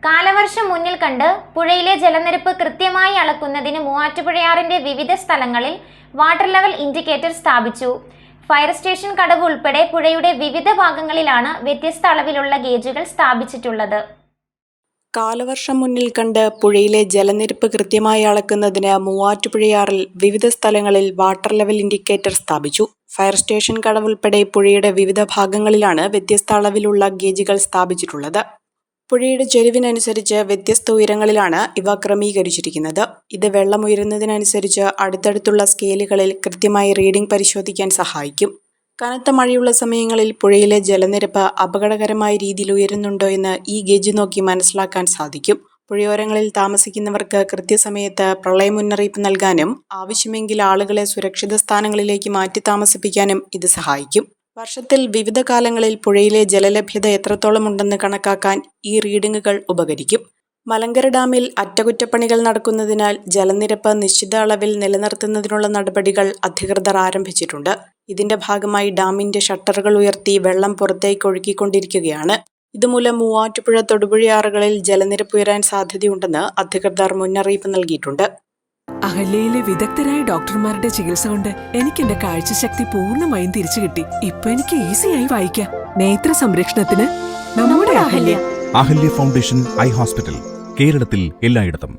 കാലവർഷം മുന്നിൽ കണ്ട് പുഴയിലെ ജലനിരപ്പ് കൃത്യമായി അളക്കുന്നതിന് മൂവാറ്റുപുഴയാറിന്റെ വിവിധ സ്ഥലങ്ങളിൽ വാട്ടർ ലെവൽ ഇൻഡിക്കേറ്റർ സ്ഥാപിച്ചു. ഫയർ സ്റ്റേഷൻ കടവ് ഉൾപ്പെടെ പുഴയുടെ വിവിധ ഭാഗങ്ങളിലാണ് വ്യത്യസ്ത അളവിലുള്ള ഗേജുകൾ സ്ഥാപിച്ചിട്ടുള്ളത്. കാലവർഷം മുന്നിൽ കണ്ട് പുഴയിലെ ജലനിരപ്പ് കൃത്യമായി അളക്കുന്നതിന് മൂവാറ്റുപുഴയാറിൽ വിവിധ സ്ഥലങ്ങളിൽ വാട്ടർ ലെവൽ ഇൻഡിക്കേറ്റർ സ്ഥാപിച്ചു. ഫയർ സ്റ്റേഷൻ കടവ് ഉൾപ്പെടെ പുഴയുടെ വിവിധ ഭാഗങ്ങളിലാണ് വ്യത്യസ്ത അളവിലുള്ള ഗേജുകൾ സ്ഥാപിച്ചിട്ടുള്ളത്. പുഴയുടെ ചെരിവിനനുസരിച്ച് വ്യത്യസ്ത ഉയരങ്ങളിലാണ് ഇവ ക്രമീകരിച്ചിരിക്കുന്നത്. ഇത് വെള്ളം ഉയരുന്നതിനനുസരിച്ച് അടുത്തടുത്തുള്ള സ്കെയിലുകളിൽ കൃത്യമായി റീഡിംഗ് പരിശോധിക്കാൻ സഹായിക്കും. കനത്ത മഴയുള്ള സമയങ്ങളിൽ പുഴയിലെ ജലനിരപ്പ് അപകടകരമായ രീതിയിൽ ഉയരുന്നുണ്ടോ എന്ന് ഈ ഗേജ് നോക്കി മനസ്സിലാക്കാൻ സാധിക്കും. പുഴയോരങ്ങളിൽ താമസിക്കുന്നവർക്ക് കൃത്യസമയത്ത് പ്രളയ മുന്നറിയിപ്പ് നൽകാനും ആവശ്യമെങ്കിൽ ആളുകളെ സുരക്ഷിത സ്ഥാനങ്ങളിലേക്ക് മാറ്റി താമസിപ്പിക്കാനും ഇത് സഹായിക്കും. വർഷത്തിൽ വിവിധ കാലങ്ങളിൽ പുഴയിലെ ജലലഭ്യത എത്രത്തോളം ഉണ്ടെന്ന് കണക്കാക്കാൻ ഈ റീഡിംഗുകൾ ഉപകരിക്കും. മലങ്കര ഡാമിൽ അറ്റകുറ്റപ്പണികൾ നടക്കുന്നതിനാൽ ജലനിരപ്പ് നിശ്ചിത അളവിൽ നിലനിർത്തുന്നതിനുള്ള നടപടികൾ അധികൃതർ ആരംഭിച്ചിട്ടുണ്ട്. ഇതിന്റെ ഭാഗമായി ഡാമിന്റെ ഷട്ടറുകൾ ഉയർത്തി വെള്ളം പുറത്തേക്ക് ഒഴുക്കിക്കൊണ്ടിരിക്കുകയാണ്. ഇതുമൂലം മൂവാറ്റുപുഴ തൊടുപുഴയാറുകളിൽ ജലനിരപ്പ് ഉയരാൻ സാധ്യതയുണ്ടെന്ന് അധികൃതർ മുന്നറിയിപ്പ് നൽകിയിട്ടുണ്ട്. അഹല്യയിലെ വിദഗ്ധരായ ഡോക്ടർമാരുടെ ചികിത്സ കൊണ്ട് എനിക്ക് എന്റെ കാഴ്ചശക്തി പൂർണ്ണമായും തിരിച്ചു കിട്ടി. ഇപ്പൊ എനിക്ക് ഈസിയായി വായിക്കാം. നേത്ര സംരക്ഷണത്തിന് നമ്മുടെ Ahalya. Ahalya foundation eye hospital, കേരളത്തിൽ എല്ലായിടത്തും.